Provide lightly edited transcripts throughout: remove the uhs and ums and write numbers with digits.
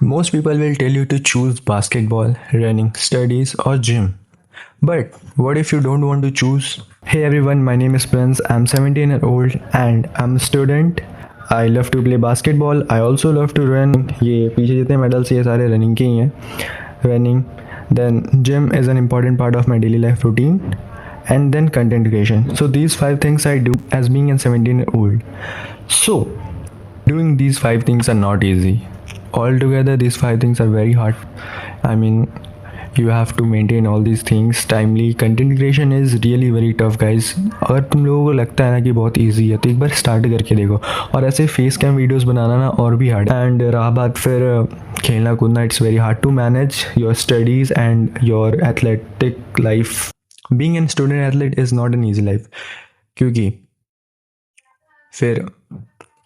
Most people will tell you to choose basketball, running, studies, or gym. But what if you don't want to choose? Hey everyone, my name is Prince. I'm 17-year-old and I'm a student. I love to play basketball. I also love to run. ये पीछे जितने medals ये सारे running के ही हैं. Running. Then gym is an important part of my daily life routine. And then content creation. So these 5 things I do as being a 17-year-old. So doing these 5 things are not easy. Altogether, these 5 things are very hard. I mean, you have to maintain all these things timely. Content creation is really very tough, guys. अगर तुम लोगों को लगता है ना कि बहुत easy है तो एक बार स्टार्ट करके देखो. और ऐसे फेस कैम वीडियोस बनाना ना और भी हार्ड. एंड रहा बात फिर खेलना कूदना, it's very hard to manage your studies and your athletic life. Being an student athlete is not an easy life, क्योंकि फिर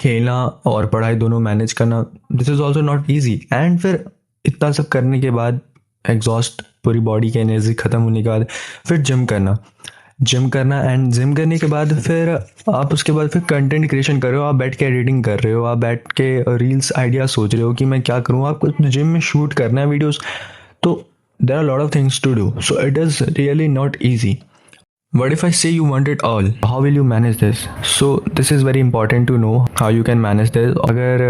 खेलना और पढ़ाई दोनों मैनेज करना, this is also not easy. And फिर इतना सब करने के बाद एग्जॉस्ट, पूरी बॉडी की एनर्जी ख़त्म होने के बाद फिर जिम करना एंड जिम करने के बाद फिर आप उसके बाद फिर कंटेंट क्रिएशन कर रहे हो. आप बैठ के एडिटिंग कर रहे हो, आप बैठ के रील्स आइडिया सोच रहे हो कि मैं क्या करूँ. आपको जिम में शूट करना है वीडियोज़, तो there are lot of things to do. So it is really not easy. What if I say you want it all? How will you manage this? So this is very important to know how you can manage this. अगर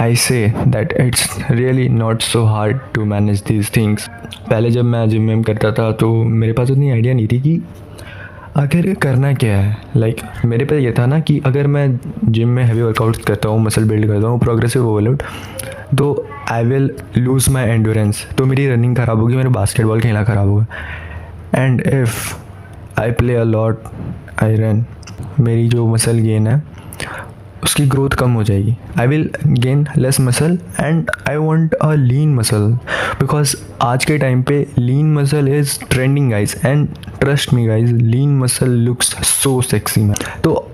I say that it's really not so hard to manage these things. पहले जब मैं gym में करता था तो मेरे पास उतनी आइडिया नहीं थी कि आखिर करना क्या है. लाइक मेरे पास ये था ना कि अगर मैं जिम में हैवी वर्कआउट्स करता हूँ, मसल बिल्ड करता हूँ, प्रोग्रेसिव ओवरलोड, तो I will lose my endurance. तो मेरी रनिंग ख़राब होगी, मेरा बास्केटबॉल खेलना ख़राब होगा. And if I play a lot, I run, मेरी जो मसल गेन है उसकी ग्रोथ कम हो जाएगी. I will gain less muscle and I want a lean muscle, because आज के टाइम पे lean muscle is trending guys. And trust me guys, lean muscle looks so sexy man. तो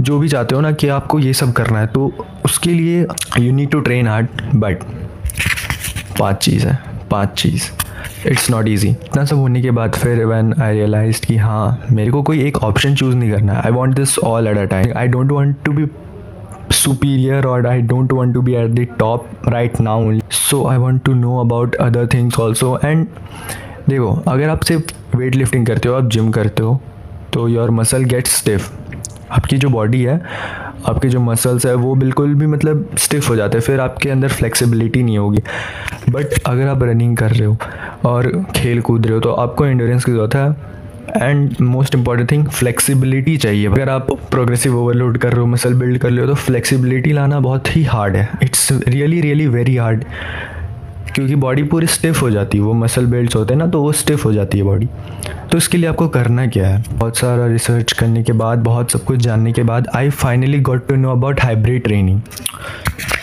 जो भी चाहते हो ना कि आपको ये सब करना है, तो उसके लिए you need to train hard. But 5 चीज़ इट्स नॉट ईजी. इतना सब होने के बाद फिर व्हेन आई रियलाइज्ड कि हाँ, मेरे को कोई एक ऑप्शन चूज़ नहीं करना है. I want this all at a time. I don't want to be superior or I don't want to be at the top right now only. So I want to know about other things also. And देखो, अगर आप सिर्फ weight lifting करते हो, आप gym करते हो, तो योर मसल गेट्स स्टिफ. आपकी जो बॉडी है, आपके जो मसल्स है, वो बिल्कुल भी मतलब स्टिफ हो जाते हैं. फिर आपके अंदर फ्लेक्सिबिलिटी नहीं होगी. बट अगर आप रनिंग कर रहे हो और खेल कूद रहे हो तो आपको एंड्योरेंस की ज़रूरत है. And most important thing, flexibility चाहिए. अगर आप प्रोग्रेसिव ओवरलोड कर रहे हो, मसल बिल्ड कर रहे हो, तो फ्लेक्सिबिलिटी लाना बहुत ही हार्ड है. It's really really very hard, क्योंकि बॉडी पूरी स्टिफ हो जाती है. वो मसल बिल्ड्स होते हैं ना, तो वो स्टिफ हो जाती है बॉडी. तो इसके लिए आपको करना क्या है? बहुत सारा रिसर्च करने के बाद, बहुत सब कुछ जानने के बाद, I finally got to know about hybrid training.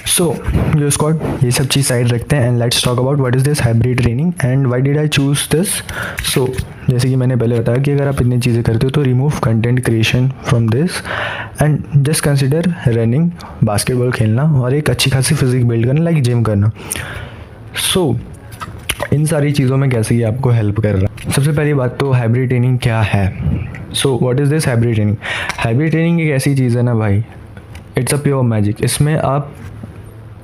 So yo squad, ये सब चीज़ साइड रखते हैं and let's talk about what is this hybrid training and why did I choose this. So जैसे कि मैंने पहले बताया कि अगर आप इतनी चीज़ें करते हो तो remove content creation from this and just consider running, basketball खेलना और एक अच्छी खासी फिजिक बिल्ड करना, लाइक जिम करना. सो इन सारी चीज़ों में कैसे ये आपको हेल्प कर रहा है. सबसे पहली बात तो हाइब्रिड ट्रेनिंग क्या है. So what is this hybrid training. Hybrid training एक ऐसी चीज़ है ना भाई, इट्स अ प्योर मैजिक. इसमें आप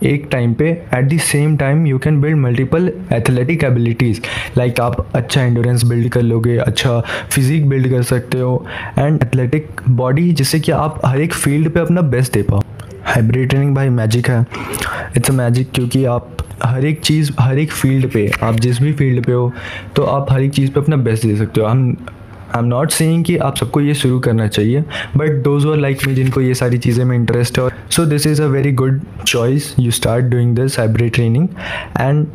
एक टाइम पे at the same time you can build multiple athletic abilities. Like आप अच्छा एंडोरेंस बिल्ड कर लोगे, अच्छा फिजिक बिल्ड कर सकते हो एंड एथलेटिक बॉडी, जिससे कि आप हर एक फील्ड पे अपना बेस्ट दे पाओ. हाइब्रिड ट्रेनिंग भाई मैजिक है. इट्स अ मैजिक, क्योंकि आप हर एक चीज़, हर एक फील्ड पे, आप जिस भी फील्ड पे हो, तो आप हर एक चीज़ पे अपना बेस्ट दे सकते हो. आई एम नॉट सेइंग कि आप सबको ये शुरू करना चाहिए, but those were like me जिनको ये सारी चीज़ें में इंटरेस्ट है, so this is a very good choice. You start doing this hybrid training. And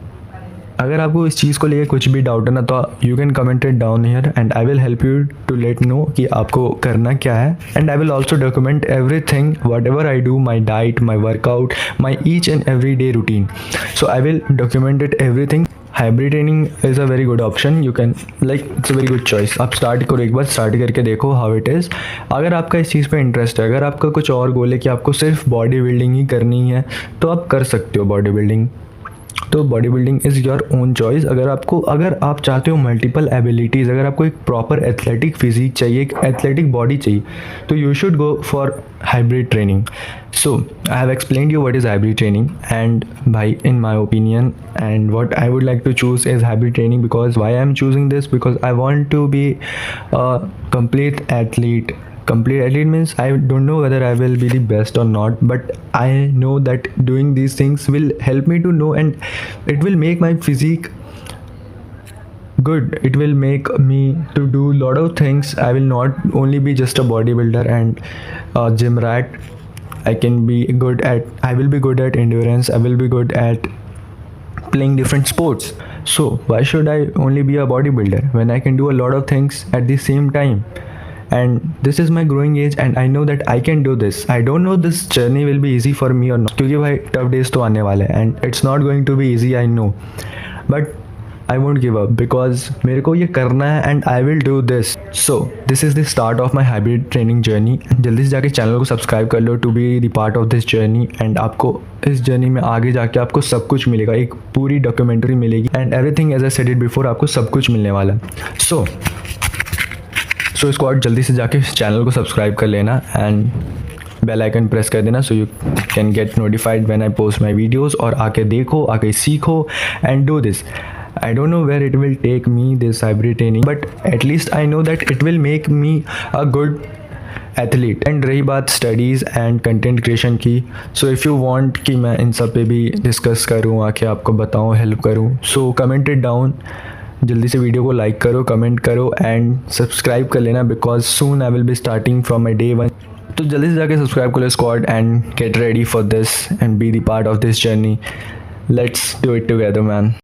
अगर आपको इस चीज़ को लेकर कुछ भी डाउट है ना, तो you can comment it down here and I will help you to let know कि आपको करना क्या है. And I will also document everything, whatever I do, my diet, my workout, my each and every day routine. So I will document it everything. Hybrid training is a very good option. You can like, it's a very good choice. आप start करो, एक बार start करके देखो how it is. अगर आपका इस चीज़ पे interest है, अगर आपका कुछ और गोल है कि आपको सिर्फ बॉडी बिल्डिंग ही करनी है, तो आप कर सकते हो बॉडी बिल्डिंग. तो body building is your own choice. अगर आप चाहते हो मल्टीपल एबिलिटीज़, अगर आपको एक प्रॉपर एथलेटिक फिजिक चाहिए, एक एथलेटिक बॉडी चाहिए, तो you should go for hybrid training. So I have explained you what is hybrid training, and by in my opinion, and what I would like to choose is hybrid training. Because why I am choosing this, because I want to be a complete athlete. Complete athlete means I don't know whether I will be the best or not, but I know that doing these things will help me to know, and it will make my physique good. It will make me to do lot of things. I will not only be just a bodybuilder and a gym rat. I will be good at endurance. I will be good at playing different sports. So why should I only be a bodybuilder when I can do a lot of things at the same time? And this is my growing age, and I know that I can do this. I don't know this journey will be easy for me or not, क्योंकि भाई tough days तो आने वाले हैं, and it's not going to be easy, I know, but I won't give up because मेरे को ये करना है, and I will do this. So this is the start of my hybrid training journey. जल्दी से जाके चैनल को subscribe कर लो to be the part of this journey, and आपको इस जर्नी में आगे जाके आपको सब कुछ मिलेगा, एक पूरी डॉक्यूमेंट्री मिलेगी, and everything as I said it before, आपको सब कुछ मिलने वाला है. सो स्क्वाड, जल्दी से जाके चैनल को सब्सक्राइब कर लेना एंड बेल आइकन प्रेस कर देना, so you can get notified when I post my videos. और आके देखो, आके सीखो and do this. I don't know where it will take me, this hybrid training, but at least I know that it will make me a good athlete. And रही बात studies and content creation की, so if you want कि मैं इन सब पे भी discuss करूँ, आके आपको बताऊँ, हेल्प करूँ, सो कमेंट इट डाउन. जल्दी से वीडियो को लाइक करो, कमेंट करो एंड सब्सक्राइब कर लेना, because soon I will be starting from my day 1. तो जल्दी से जाके सब्सक्राइब कर लो squad and get ready for this and be the part of this journey. Let's do it together man.